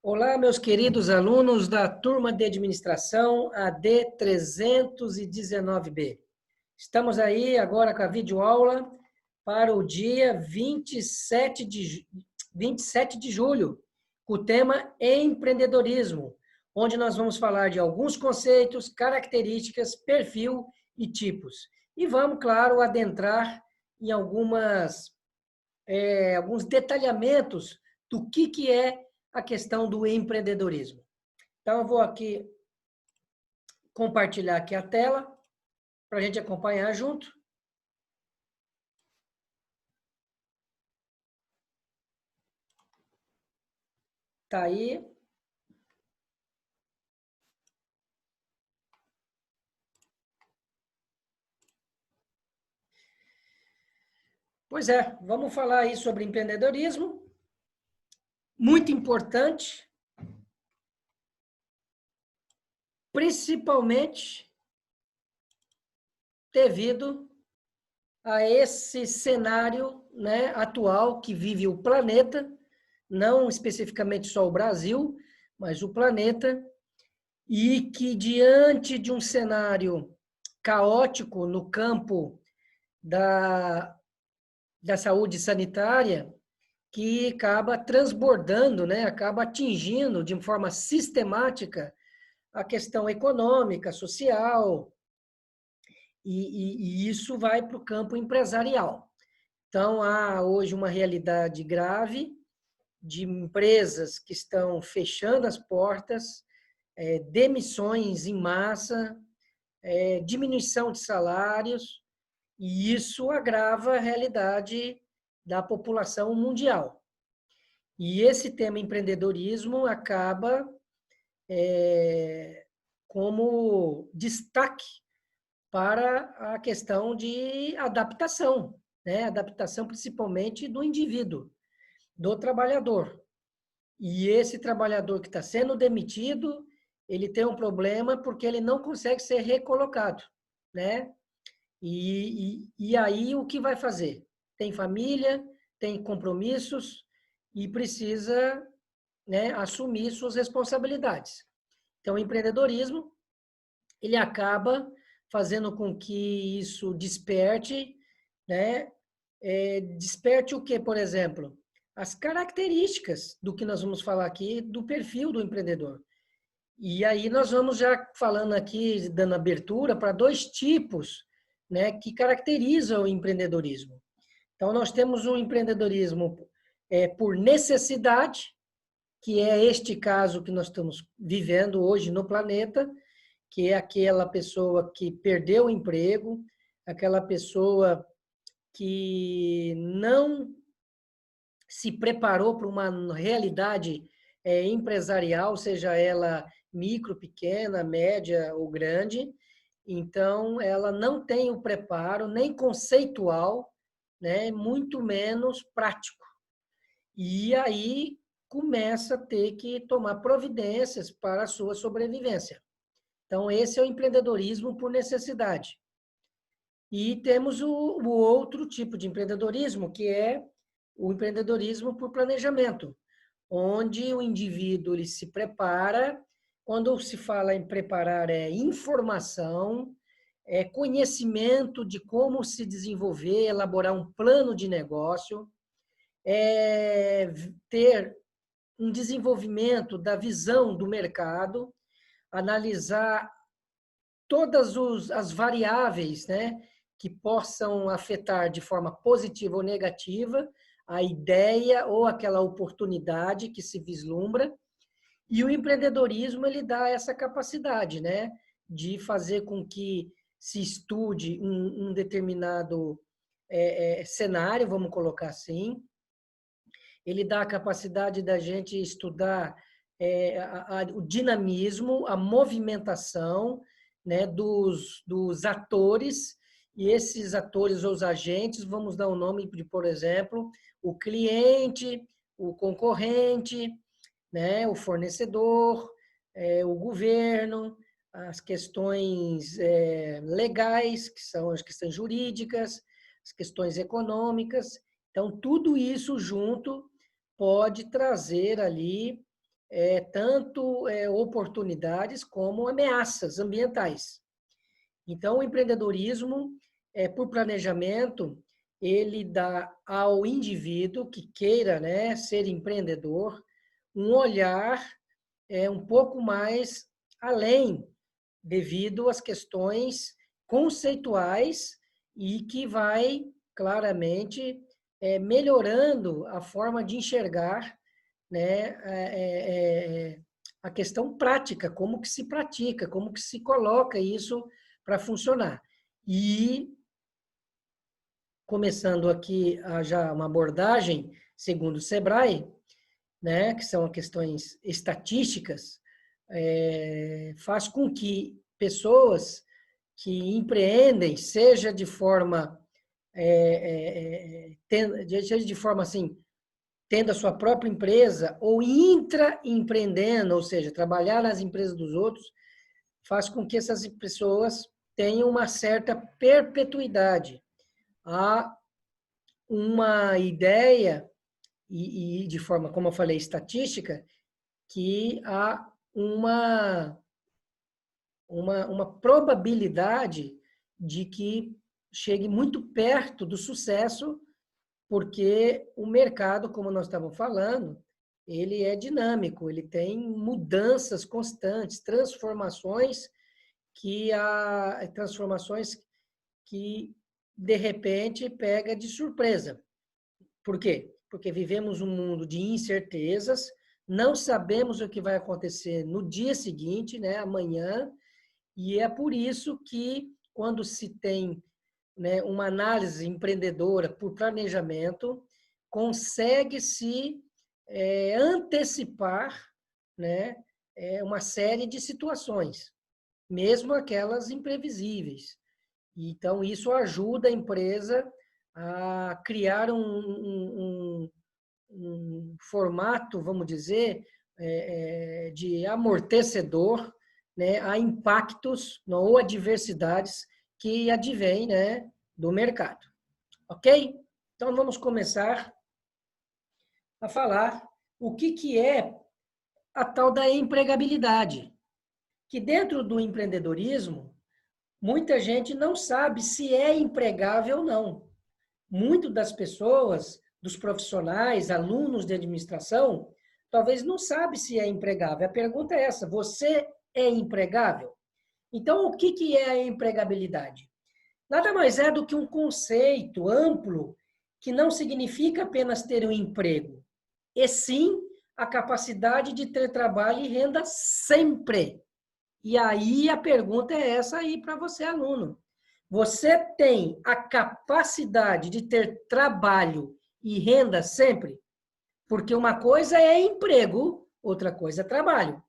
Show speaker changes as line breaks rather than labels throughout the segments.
Olá, meus queridos alunos da turma de administração AD 319B. Estamos aí agora com a videoaula para o dia 27 de julho, com o tema empreendedorismo, onde nós vamos falar de alguns conceitos, características, perfil e tipos. E vamos, claro, adentrar em alguns detalhamentos do que é a questão do empreendedorismo. Então, eu vou aqui compartilhar aqui a tela para a gente acompanhar junto. Tá aí. Pois é, vamos falar aí sobre empreendedorismo. Muito importante, principalmente devido a esse cenário, né, atual que vive o planeta, não especificamente só o Brasil, mas o planeta, e que diante de um cenário caótico no campo da saúde sanitária, que acaba transbordando, né, acaba atingindo de forma sistemática a questão econômica, social, e isso vai para o campo empresarial. Então, há hoje uma realidade grave de empresas que estão fechando as portas, demissões em massa, diminuição de salários, e isso agrava a realidade da população mundial. E esse tema empreendedorismo acaba como destaque para a questão de adaptação, né? Adaptação principalmente do indivíduo, do trabalhador. E esse trabalhador que está sendo demitido, ele tem um problema porque ele não consegue ser recolocado, né? E aí o que vai fazer? Tem família, tem compromissos e precisa, né, assumir suas responsabilidades. Então, o empreendedorismo, ele acaba fazendo com que isso desperte, né? Desperte o que, por exemplo? As características do que nós vamos falar aqui, do perfil do empreendedor. E aí nós vamos já falando aqui, dando abertura para dois tipos, né, que caracterizam o empreendedorismo. Então, nós temos um empreendedorismo por necessidade, que é este caso que nós estamos vivendo hoje no planeta, que é aquela pessoa que perdeu o emprego, aquela pessoa que não se preparou para uma realidade empresarial, seja ela micro, pequena, média ou grande. Então, ela não tem o preparo nem conceitual, né, muito menos prático. E aí começa a ter que tomar providências para a sua sobrevivência. Então, esse é o empreendedorismo por necessidade. E temos o outro tipo de empreendedorismo, que é o empreendedorismo por planejamento, onde o indivíduo ele se prepara. Quando se fala em preparar, é informação, é conhecimento de como se desenvolver, elaborar um plano de negócio, é ter um desenvolvimento da visão do mercado, analisar todas as variáveis, né, que possam afetar de forma positiva ou negativa a ideia ou aquela oportunidade que se vislumbra. E o empreendedorismo ele dá essa capacidade, né, de fazer com que se estude um determinado cenário, vamos colocar assim. Ele dá a capacidade da gente estudar o dinamismo, a movimentação, né, dos atores, e esses atores ou os agentes, vamos dar o nome de, por exemplo, o cliente, o concorrente, né, o fornecedor, o governo, as questões legais, que são as questões jurídicas, as questões econômicas. Então, tudo isso junto pode trazer ali tanto oportunidades como ameaças ambientais. Então, o empreendedorismo, por planejamento, ele dá ao indivíduo que queira, né, ser empreendedor um olhar um pouco mais além, devido às questões conceituais e que vai claramente melhorando a forma de enxergar, né, a questão prática, como que se pratica, como que se coloca isso para funcionar. E começando aqui já uma abordagem segundo o Sebrae, né, que são questões estatísticas, faz com que pessoas que empreendem, seja de forma assim, tendo a sua própria empresa ou intraempreendendo, ou seja, trabalhar nas empresas dos outros, faz com que essas pessoas tenham uma certa perpetuidade. Há uma ideia, e de forma, como eu falei, estatística, que há uma probabilidade de que chegue muito perto do sucesso, porque o mercado, como nós estávamos falando, ele é dinâmico, ele tem mudanças constantes, transformações que de repente pega de surpresa. Por quê? Porque vivemos um mundo de incertezas, não sabemos o que vai acontecer no dia seguinte, né, amanhã, e é por isso que quando se tem, né, uma análise empreendedora por planejamento, consegue-se antecipar, né, uma série de situações, mesmo aquelas imprevisíveis. Então, isso ajuda a empresa a criar um formato, vamos dizer, de amortecedor, né, a impactos ou adversidades que advêm, né, do mercado. Ok? Então, vamos começar a falar o que é a tal da empregabilidade, que dentro do empreendedorismo, muita gente não sabe se é empregável ou não. Muitas das pessoas, dos profissionais, alunos de administração, talvez não sabe se é empregável. A pergunta é essa: você é empregável? Então, o que é a empregabilidade? Nada mais é do que um conceito amplo que não significa apenas ter um emprego, e sim a capacidade de ter trabalho e renda sempre. E aí a pergunta é essa aí para você, aluno. Você tem a capacidade de ter trabalho e renda sempre? Porque uma coisa é emprego, outra coisa é trabalho.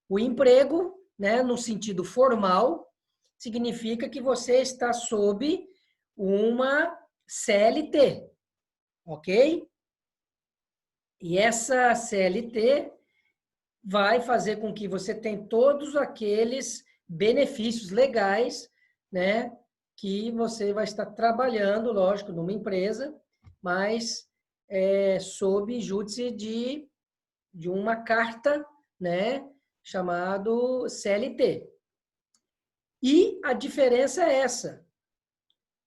O emprego, né, no sentido formal, significa que você está sob uma CLT, ok? E essa CLT vai fazer com que você tenha todos aqueles benefícios legais, né, que você vai estar trabalhando, lógico, numa empresa, mas sob júdice de uma carta, né, chamado CLT. E a diferença é essa: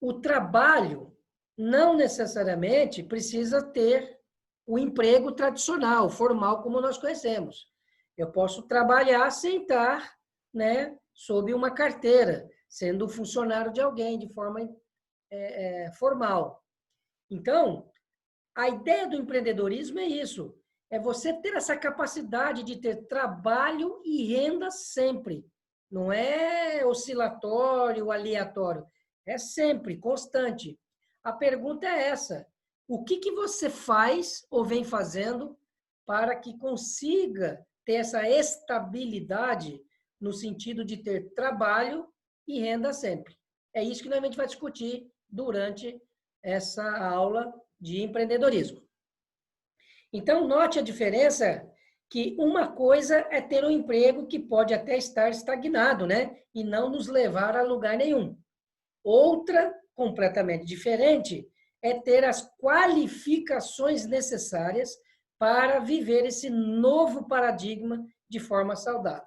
o trabalho não necessariamente precisa ter o emprego tradicional, formal, como nós conhecemos. Eu posso trabalhar sem estar, né, sob uma carteira, sendo funcionário de alguém de forma formal. Então, a ideia do empreendedorismo é isso: é você ter essa capacidade de ter trabalho e renda sempre. Não é oscilatório, aleatório. É sempre, constante. A pergunta é essa: o que você faz ou vem fazendo para que consiga ter essa estabilidade no sentido de ter trabalho e renda sempre? É isso que a gente vai discutir durante essa aula de empreendedorismo. Então, note a diferença, que uma coisa é ter um emprego que pode até estar estagnado, né? E não nos levar a lugar nenhum. Outra, completamente diferente, é ter as qualificações necessárias para viver esse novo paradigma de forma saudável.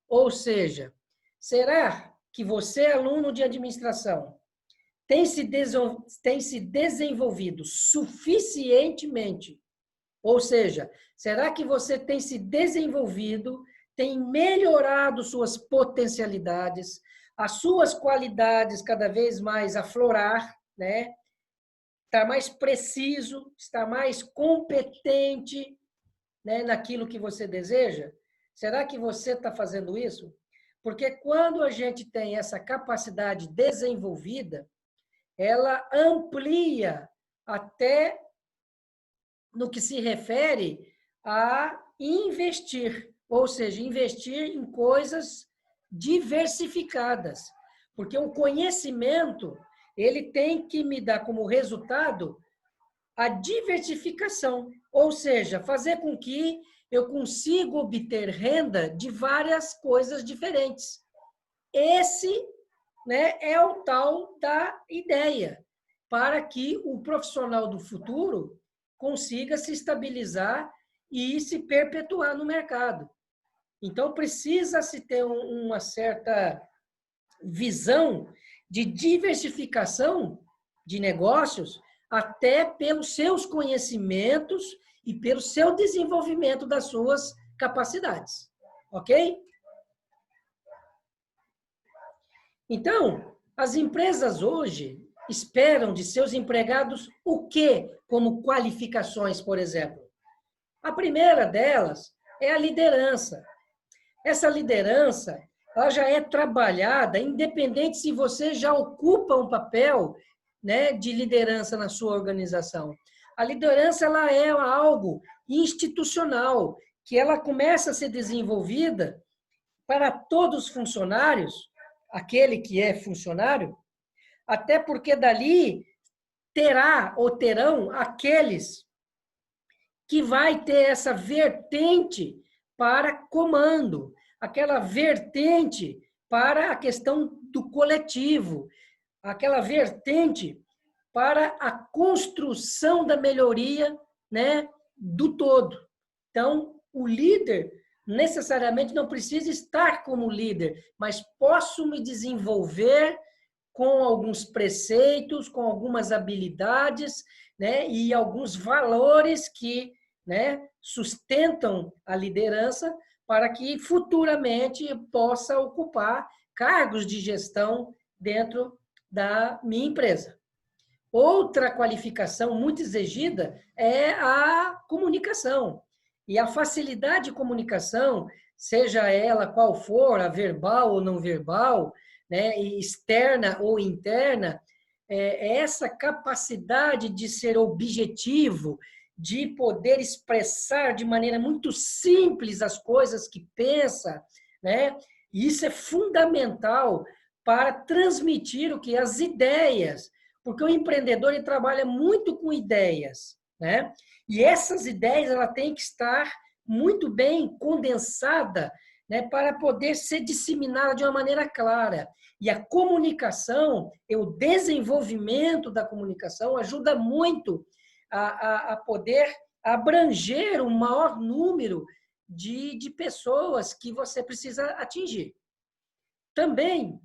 Ou seja, será que você, aluno de administração, tem se desenvolvido suficientemente? Ou seja, será que você tem se desenvolvido, tem melhorado suas potencialidades, as suas qualidades cada vez mais aflorar, né? Estar mais preciso, estar mais competente, né, naquilo que você deseja? Será que você está fazendo isso? Porque quando a gente tem essa capacidade desenvolvida, ela amplia até no que se refere a investir, ou seja, investir em coisas diversificadas, porque o conhecimento ele tem que me dar como resultado a diversificação, ou seja, fazer com que eu consiga obter renda de várias coisas diferentes. Esse, né, é o tal da ideia, para que o profissional do futuro consiga se estabilizar e se perpetuar no mercado. Então, precisa-se ter uma certa visão de diversificação de negócios, até pelos seus conhecimentos e pelo seu desenvolvimento das suas capacidades. Ok? Então, as empresas hoje esperam de seus empregados o quê como qualificações, por exemplo? A primeira delas é a liderança. Essa liderança, ela já é trabalhada, independente se você já ocupa um papel, né, de liderança na sua organização. A liderança ela é algo institucional, que ela começa a ser desenvolvida para todos os funcionários, aquele que é funcionário, até porque dali terá ou terão aqueles que vai ter essa vertente para comando, aquela vertente para a questão do coletivo, aquela vertente para a construção da melhoria, né, do todo. Então, o líder necessariamente não precisa estar como líder, mas posso me desenvolver com alguns preceitos, com algumas habilidades, né, e alguns valores que, né, sustentam a liderança para que futuramente possa ocupar cargos de gestão dentro da minha empresa. Outra qualificação muito exigida é a comunicação. E a facilidade de comunicação, seja ela qual for, a verbal ou não verbal, né, externa ou interna, essa capacidade de ser objetivo, de poder expressar de maneira muito simples as coisas que pensa, né? Isso é fundamental para transmitir o que as ideias, porque o empreendedor ele trabalha muito com ideias, né? E essas ideias ela tem que estar muito bem condensada, né, para poder ser disseminada de uma maneira clara. E a comunicação, o desenvolvimento da comunicação ajuda muito a poder abranger um maior número de pessoas que você precisa atingir. Também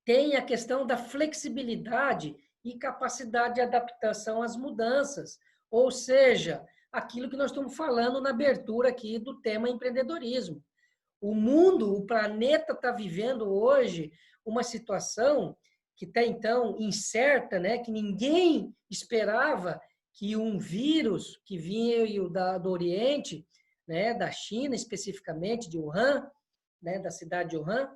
tem a questão da flexibilidade e capacidade de adaptação às mudanças, ou seja, aquilo que nós estamos falando na abertura aqui do tema empreendedorismo. O mundo, o planeta está vivendo hoje uma situação que está, então, incerta, né? Que ninguém esperava que um vírus que vinha do Oriente, né? Da China, especificamente, de Wuhan, né? Da cidade de Wuhan,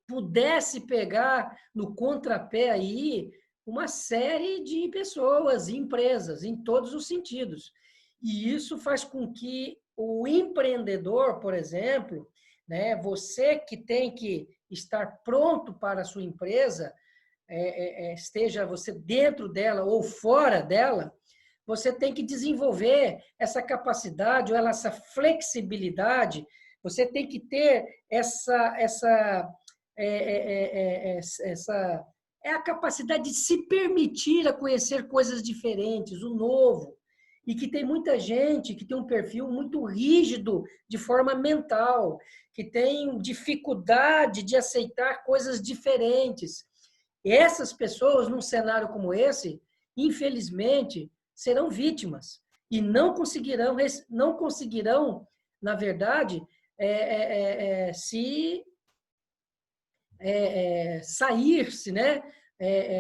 pudesse pegar no contrapé aí uma série de pessoas, empresas, em todos os sentidos. E isso faz com que o empreendedor, por exemplo, né, você que tem que estar pronto para a sua empresa, esteja você dentro dela ou fora dela, você tem que desenvolver essa capacidade ou essa flexibilidade, você tem que ter essa é a capacidade de se permitir a conhecer coisas diferentes, o novo. e que tem muita gente que tem um perfil muito rígido de forma mental, que tem dificuldade de aceitar coisas diferentes. E essas pessoas, num cenário como esse, infelizmente, serão vítimas e não conseguirão, na verdade, sair-se, né?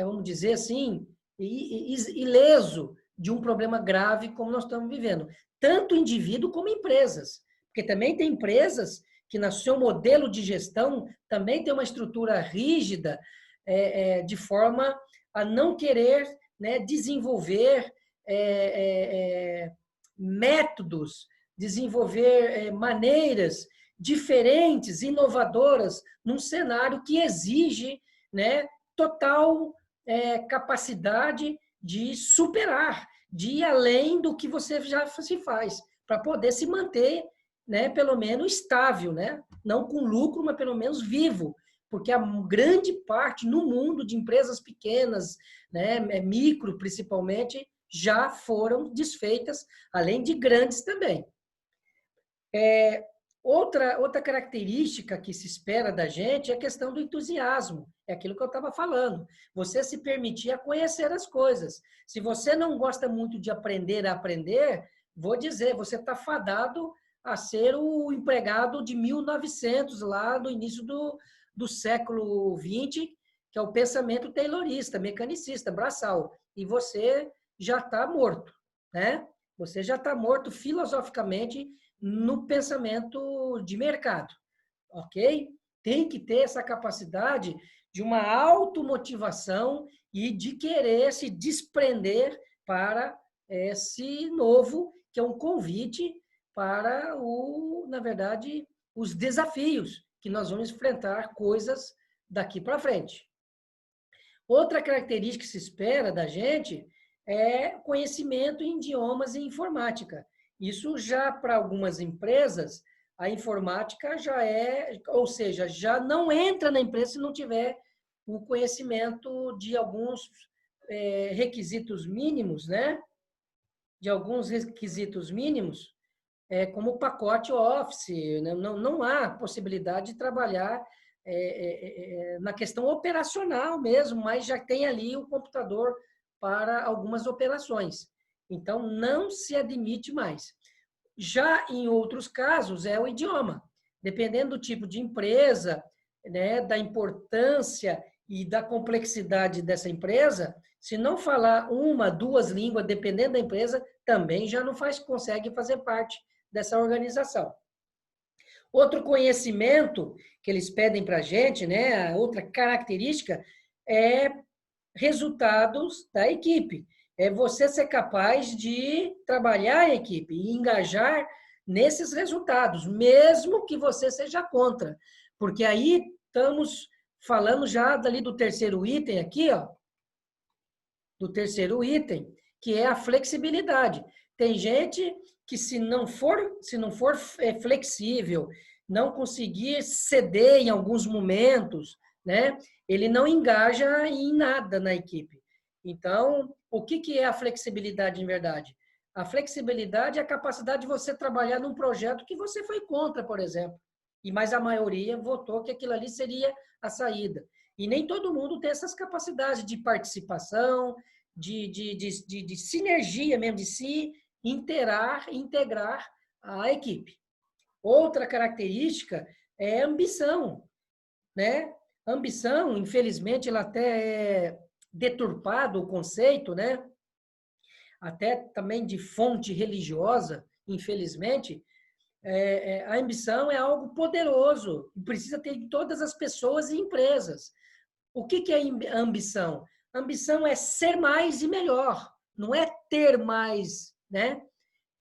Vamos dizer assim, ileso de um problema grave como nós estamos vivendo. Tanto indivíduo como empresas. Porque também tem empresas que, no seu modelo de gestão, também tem uma estrutura rígida, de forma a não querer, né, desenvolver métodos, desenvolver maneiras diferentes, inovadoras, num cenário que exige, né, total capacidade de superar, de ir além do que você já se faz, para poder se manter, né, pelo menos estável, né? Não com lucro, mas pelo menos vivo, porque a grande parte no mundo de empresas pequenas, né, micro principalmente, já foram desfeitas, além de grandes também. Outra característica que se espera da gente é a questão do entusiasmo. É aquilo que eu estava falando. Você se permitir a conhecer as coisas. Se você não gosta muito de aprender a aprender, vou dizer, você está fadado a ser o empregado de 1900, lá no início do século XX, que é o pensamento taylorista, mecanicista, braçal. E você já está morto, né? Você já está morto filosoficamente no pensamento de mercado, ok? Tem que ter essa capacidade de uma automotivação e de querer se desprender para esse novo, que é um convite para, na verdade, os desafios que nós vamos enfrentar, coisas daqui para frente. Outra característica que se espera da gente é conhecimento em idiomas e informática. Isso já para algumas empresas, a informática já ou seja, já não entra na empresa se não tiver o conhecimento de alguns requisitos mínimos, né? De alguns requisitos mínimos, como o pacote Office. Né? Não há possibilidade de trabalhar na questão operacional mesmo, mas já tem ali o computador para algumas operações. Então, não se admite mais. Já em outros casos, é o idioma. Dependendo do tipo de empresa, né, da importância e da complexidade dessa empresa, se não falar uma, duas línguas, dependendo da empresa, também já não consegue fazer parte dessa organização. Outro conhecimento que eles pedem para a gente, né, outra característica, é resultados da equipe. É você ser capaz de trabalhar em equipe e engajar nesses resultados, mesmo que você seja contra. Porque aí estamos falando já dali do terceiro item aqui, ó, do terceiro item, que é a flexibilidade. Tem gente que se não for flexível, não conseguir ceder em alguns momentos, né, ele não engaja em nada na equipe. Então, o que é a flexibilidade em verdade? A flexibilidade é a capacidade de você trabalhar num projeto que você foi contra, por exemplo, mas a maioria votou que aquilo ali seria a saída. E nem todo mundo tem essas capacidades de participação, de sinergia mesmo, de se integrar a equipe. Outra característica é a ambição, né? A ambição, infelizmente, ela até é deturpado o conceito, né? Até também de fonte religiosa, infelizmente. A ambição é algo poderoso, precisa ter em todas as pessoas e empresas. O que é ambição? Ambição é ser mais e melhor, não é ter mais, né?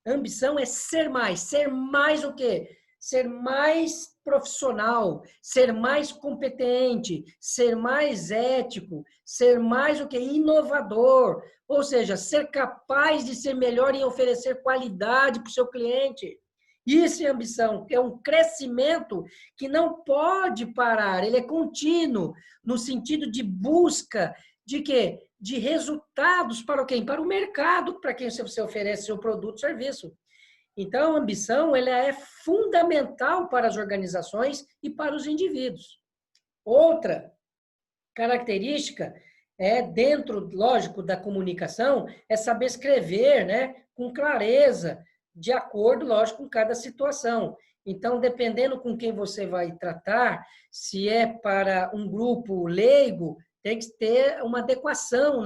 Ambição é ser mais o quê? Ser mais profissional, ser mais competente, ser mais ético, ser mais o quê? Inovador, ou seja, ser capaz de ser melhor em oferecer qualidade para o seu cliente. Isso é ambição, é um crescimento que não pode parar, ele é contínuo, no sentido de busca de quê? de resultados para quem? Para o mercado, para quem você oferece seu produto ou serviço. Então, a ambição ela é fundamental para as organizações e para os indivíduos. Outra característica é, dentro, lógico, da comunicação, é saber escrever, né, com clareza, de acordo, lógico, com cada situação. Então, dependendo com quem você vai tratar, se é para um grupo leigo, tem que ter uma adequação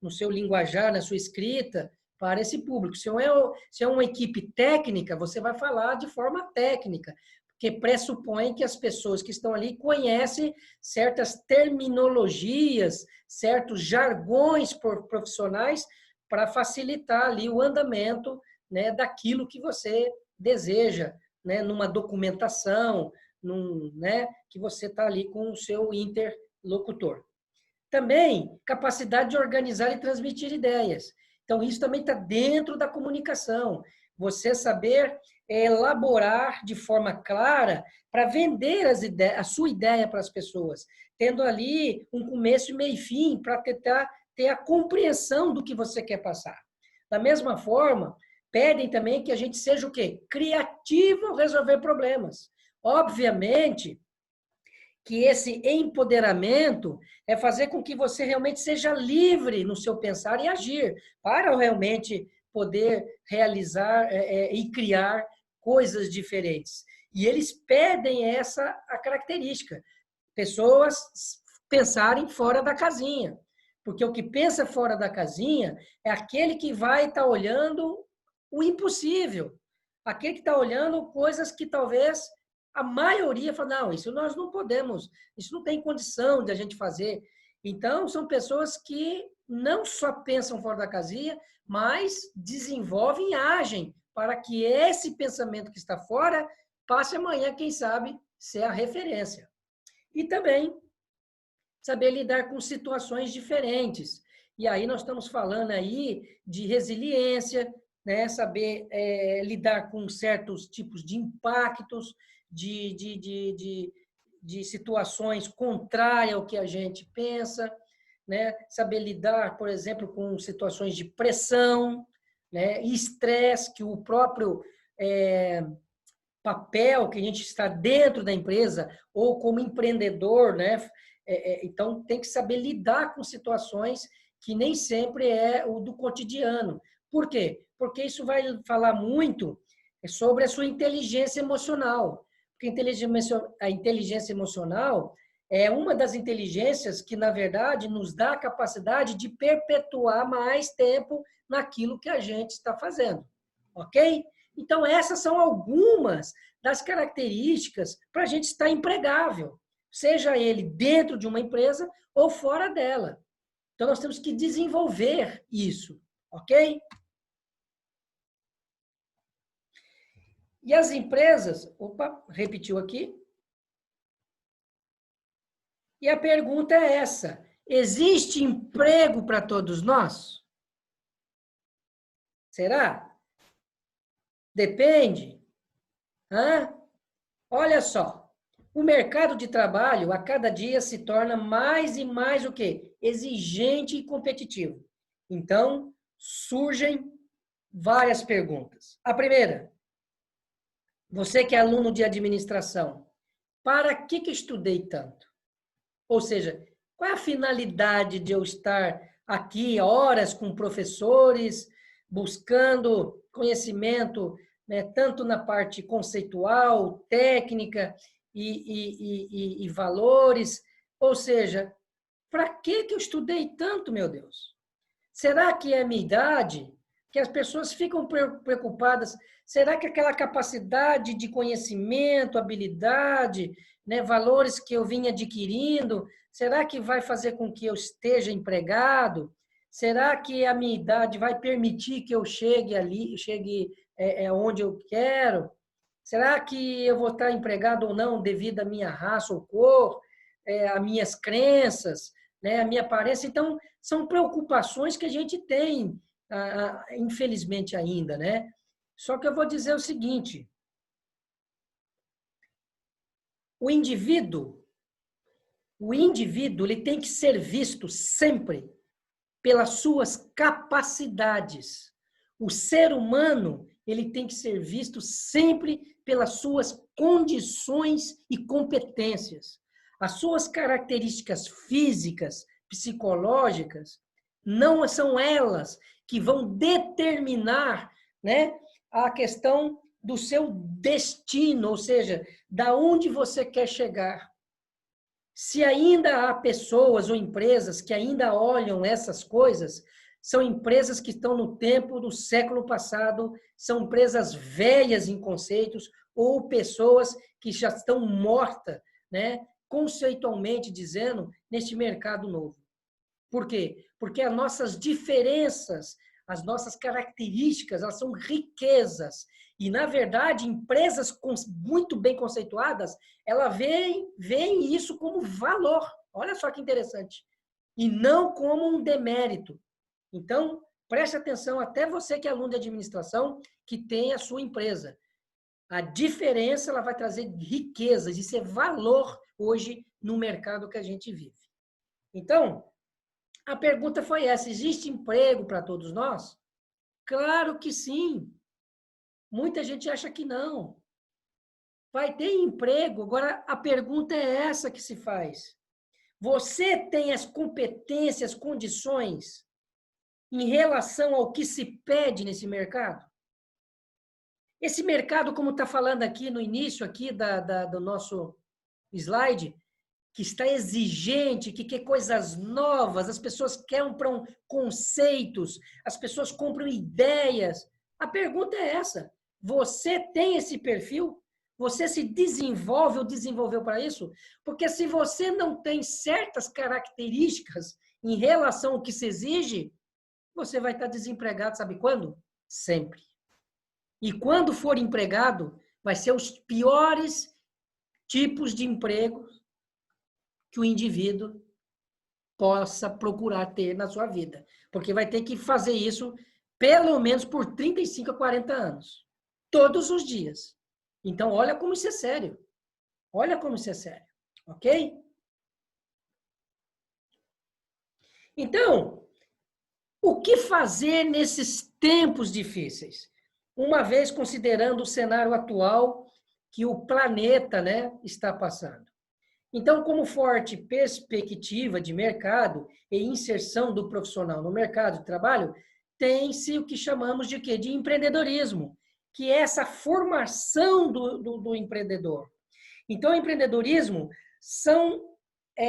no seu linguajar, na sua escrita, para esse público. Se é uma equipe técnica, você vai falar de forma técnica, porque pressupõe que as pessoas que estão ali conhecem certas terminologias, certos jargões profissionais para facilitar ali o andamento, né, daquilo que você deseja, né, numa documentação, né, que você está ali com o seu interlocutor. Também, capacidade de organizar e transmitir ideias. Então, isso também está dentro da comunicação. Você saber elaborar de forma clara para vender a sua ideia para as pessoas, tendo ali um começo, meio e fim, para tentar ter a compreensão do que você quer passar. Da mesma forma, pedem também que a gente seja o quê? Criativo ao resolver problemas. Obviamente que esse empoderamento é fazer com que você realmente seja livre no seu pensar e agir, para realmente poder realizar e criar coisas diferentes. E eles pedem essa a característica, pessoas pensarem fora da casinha, porque o que pensa fora da casinha é aquele que vai estar olhando o impossível, aquele que está olhando coisas que talvez a maioria fala, não, isso nós não podemos, isso não tem condição de a gente fazer. Então, são pessoas que não só pensam fora da casinha, mas desenvolvem e agem para que esse pensamento que está fora passe amanhã, quem sabe, ser a referência. E também saber lidar com situações diferentes. E aí nós estamos falando aí de resiliência, né? Saber lidar com certos tipos de impactos, de situações contrárias ao que a gente pensa, né? Saber lidar, por exemplo, com situações de pressão, né? E estresse, que o próprio papel que a gente está dentro da empresa ou como empreendedor, né? Então, tem que saber lidar com situações que nem sempre é o do cotidiano. Por quê? Porque isso vai falar muito sobre a sua inteligência emocional. Porque a inteligência emocional é uma das inteligências que, na verdade, nos dá a capacidade de perpetuar mais tempo naquilo que a gente está fazendo. Ok? Então, essas são algumas das características para a gente estar empregável, seja ele dentro de uma empresa ou fora dela. Então, nós temos que desenvolver isso, ok? E as empresas, opa, repetiu aqui. E a pergunta é essa: existe emprego para todos nós? Será? Depende. Hã? Olha só, o mercado de trabalho a cada dia se torna mais e mais o quê? Exigente e competitivo. Então, surgem várias perguntas. A primeira, você que é aluno de administração, para que estudei tanto? Ou seja, qual é a finalidade de eu estar aqui horas com professores, buscando conhecimento, né, tanto na parte conceitual, técnica e valores? Ou seja, para que eu estudei tanto, meu Deus? Será que é a minha idade? Que as pessoas ficam preocupadas. Será que aquela capacidade de conhecimento, habilidade, né, valores que eu vim adquirindo, será que vai fazer com que eu esteja empregado? Será que a minha idade vai permitir que eu chegue ali, chegue onde eu quero? Será que eu vou estar empregado ou não devido à minha raça ou cor, às minhas crenças, né, a minha aparência? Então, são preocupações que a gente tem, infelizmente ainda, né? Só que eu vou dizer o seguinte: o indivíduo ele tem que ser visto sempre pelas suas capacidades. O ser humano, ele tem que ser visto sempre pelas suas condições e competências. As suas características físicas, psicológicas, não são elas que vão determinar, né, a questão do seu destino, ou seja, da onde você quer chegar. Se ainda há pessoas ou empresas que ainda olham essas coisas, são empresas que estão no tempo do século passado, são empresas velhas em conceitos ou pessoas que já estão mortas, né, conceitualmente dizendo, neste mercado novo. Por quê? Porque as nossas diferenças, as nossas características, elas são riquezas. E, na verdade, empresas muito bem conceituadas, ela veem isso como valor. Olha só que interessante. E não como um demérito. Então, preste atenção, até você que é aluno de administração, que tem a sua empresa. A diferença ela vai trazer riquezas, isso é valor hoje no mercado que a gente vive. Então, a pergunta foi essa: existe emprego para todos nós? Claro que sim. Muita gente acha que não. Vai ter emprego. Agora, a pergunta é essa que se faz. Você tem as competências, condições em relação ao que se pede nesse mercado? Esse mercado, como está falando aqui no início aqui do nosso slide, que está exigente, que quer coisas novas, as pessoas compram conceitos, as pessoas compram ideias. A pergunta é essa: você tem esse perfil? Você se desenvolve ou desenvolveu para isso? Porque se você não tem certas características em relação ao que se exige, você vai estar desempregado, sabe quando? Sempre. E quando for empregado, vai ser os piores tipos de emprego que o indivíduo possa procurar ter na sua vida. Porque vai ter que fazer isso pelo menos por 35 a 40 anos. Todos os dias. Então, olha como isso é sério. Olha como isso é sério. Ok? Então, o que fazer nesses tempos difíceis? Uma vez considerando o cenário atual que o planeta, né, está passando. Então, como forte perspectiva de mercado e inserção do profissional no mercado de trabalho, tem-se o que chamamos de quê? De empreendedorismo, que é essa formação do empreendedor. Então, o empreendedorismo são,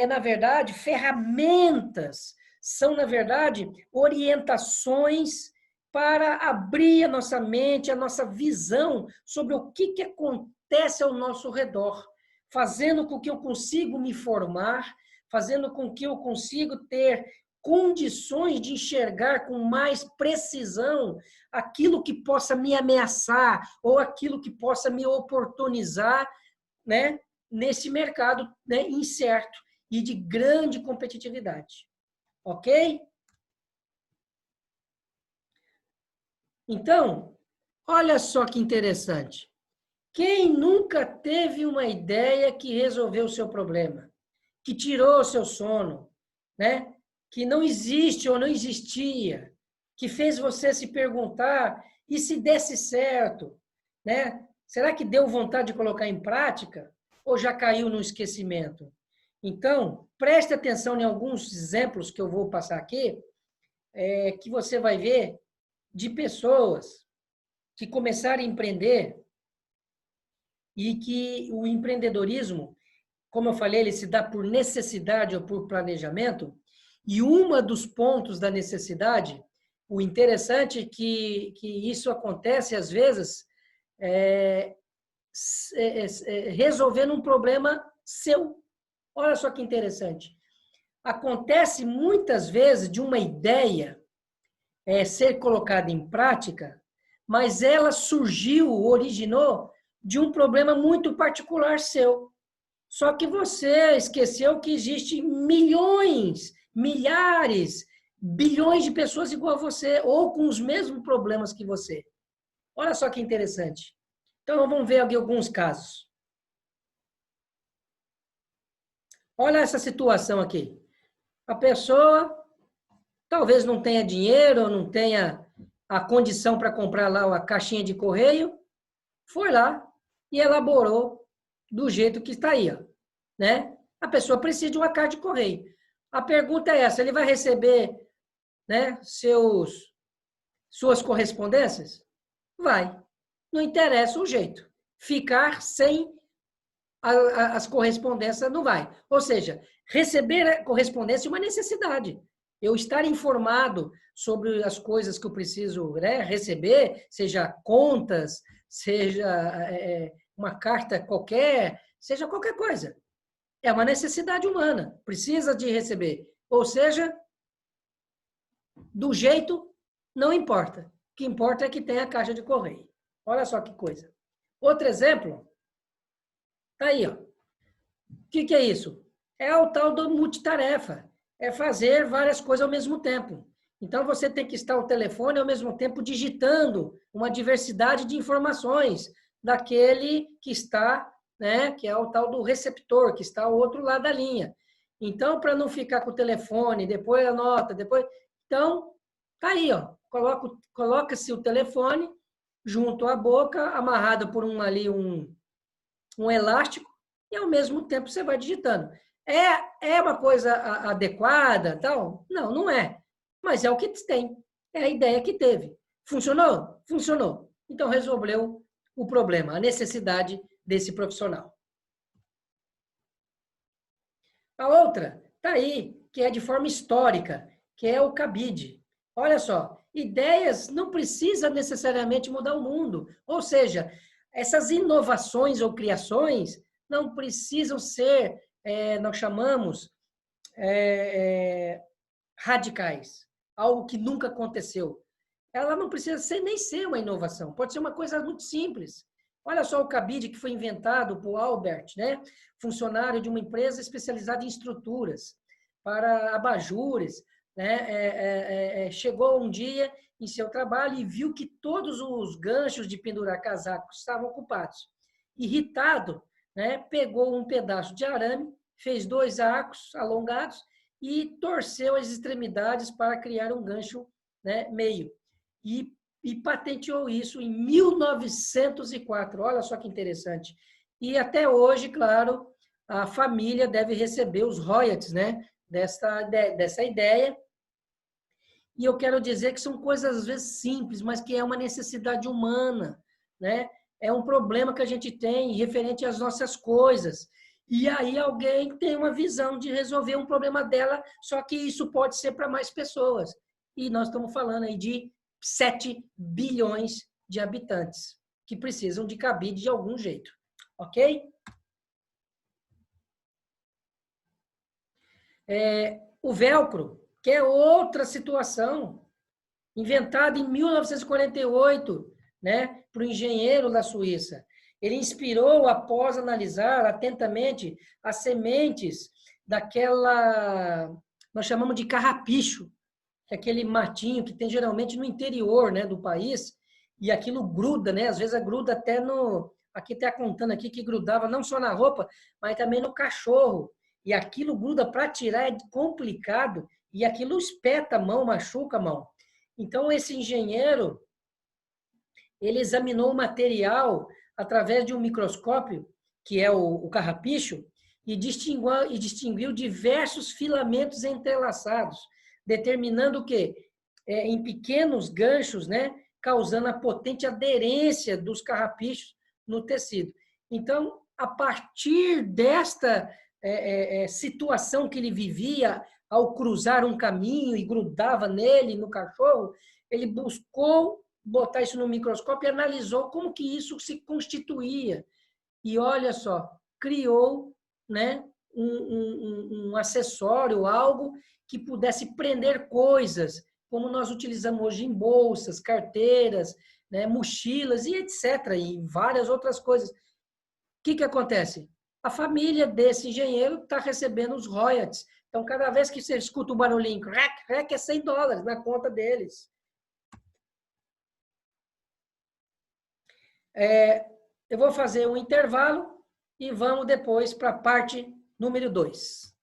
na verdade, ferramentas, são, na verdade, orientações para abrir a nossa mente, a nossa visão sobre o que acontece ao nosso redor, fazendo com que eu consiga me formar, fazendo com que eu consiga ter condições de enxergar com mais precisão aquilo que possa me ameaçar ou aquilo que possa me oportunizar, né, nesse mercado, né, incerto e de grande competitividade. Ok? Então, olha só que interessante. Quem nunca teve uma ideia que resolveu o seu problema, que tirou o seu sono, né? Que não existe ou não existia, que fez você se perguntar e se desse certo, né? Será que deu vontade de colocar em prática ou já caiu no esquecimento? Então, preste atenção em alguns exemplos que eu vou passar aqui, que você vai ver de pessoas que começaram a empreender e que o empreendedorismo, como eu falei, ele se dá por necessidade ou por planejamento, e uma dos pontos da necessidade, o interessante é que isso acontece às vezes resolvendo um problema seu. Olha só que interessante. Acontece muitas vezes de uma ideia ser colocada em prática, mas ela surgiu, originou de um problema muito particular seu. Só que você esqueceu que existe milhões, milhares, bilhões de pessoas igual a você, ou com os mesmos problemas que você. Olha só que interessante. Então, vamos ver aqui alguns casos. Olha essa situação aqui. A pessoa talvez não tenha dinheiro, ou não tenha a condição para comprar lá a caixinha de correio, foi lá e elaborou do jeito que está aí, ó, né? A pessoa precisa de uma carta de correio. A pergunta é essa, ele vai receber, né, suas correspondências? Vai. Não interessa o jeito. Ficar sem as correspondências não vai. Ou seja, receber a correspondência é uma necessidade. Eu estar informado sobre as coisas que eu preciso, né, receber, seja contas, seja uma carta qualquer, seja qualquer coisa. É uma necessidade humana. Precisa de receber. Ou seja, do jeito, não importa. O que importa é que tenha a caixa de correio. Olha só que coisa. Outro exemplo, tá aí, ó. O que é isso? É o tal do multitarefa. É fazer várias coisas ao mesmo tempo. Então, você tem que estar ao telefone ao mesmo tempo digitando uma diversidade de informações daquele que está, né, que é o tal do receptor, que está ao outro lado da linha. Então, para não ficar com o telefone, depois anota, depois... Então, tá aí, ó. Coloca-se o telefone junto à boca, amarrado por um elástico, e ao mesmo tempo você vai digitando. É uma coisa adequada, tal? Não, não é. Mas é o que tem. É a ideia que teve. Funcionou? Funcionou. Então resolveu o problema, a necessidade desse profissional. A outra está aí, que é de forma histórica, que é o cabide. Olha só, ideias não precisam necessariamente mudar o mundo. Ou seja, essas inovações ou criações não precisam ser, nós chamamos, radicais, algo que nunca aconteceu. Ela não precisa ser, nem ser uma inovação, pode ser uma coisa muito simples. Olha só o cabide que foi inventado por Albert, né? Funcionário de uma empresa especializada em estruturas para abajures, né? Chegou um dia em seu trabalho e viu que todos os ganchos de pendurar casacos estavam ocupados. Irritado, né? Pegou um pedaço de arame, fez 2 arcos alongados e torceu as extremidades para criar um gancho, né, meio. E patenteou isso em 1904. Olha só que interessante. E até hoje, claro, a família deve receber os royalties, né, dessa ideia. E eu quero dizer que são coisas, às vezes, simples, mas que é uma necessidade humana, né? É um problema que a gente tem referente às nossas coisas. E aí alguém tem uma visão de resolver um problema dela, só que isso pode ser para mais pessoas. E nós estamos falando aí de 7 bilhões de habitantes que precisam de cabide de algum jeito. Ok? O velcro, que é outra situação, inventado em 1948, né, por um engenheiro da Suíça. Ele inspirou após analisar atentamente as sementes daquela, nós chamamos de carrapicho, que é aquele matinho que tem geralmente no interior, né, do país, e aquilo gruda, né, às vezes gruda até no, aqui está contando aqui que grudava não só na roupa, mas também no cachorro. E aquilo gruda para tirar é complicado, e aquilo espeta a mão, machuca a mão. Então, esse engenheiro, ele examinou o material através de um microscópio, que é o carrapicho, e distinguiu diversos filamentos entrelaçados, determinando o quê? Em pequenos ganchos, né, causando a potente aderência dos carrapichos no tecido. Então, a partir desta situação que ele vivia ao cruzar um caminho e grudava nele, no cachorro, ele buscou botar isso no microscópio e analisou como que isso se constituía. E olha só, criou, né, um acessório, algo que pudesse prender coisas, como nós utilizamos hoje em bolsas, carteiras, né, mochilas e etc. E várias outras coisas. O que acontece? A família desse engenheiro está recebendo os royalties. Então, cada vez que você escuta o barulhinho, rec, rec, é $100 na conta deles. Eu vou fazer um intervalo e vamos depois para a parte número 2.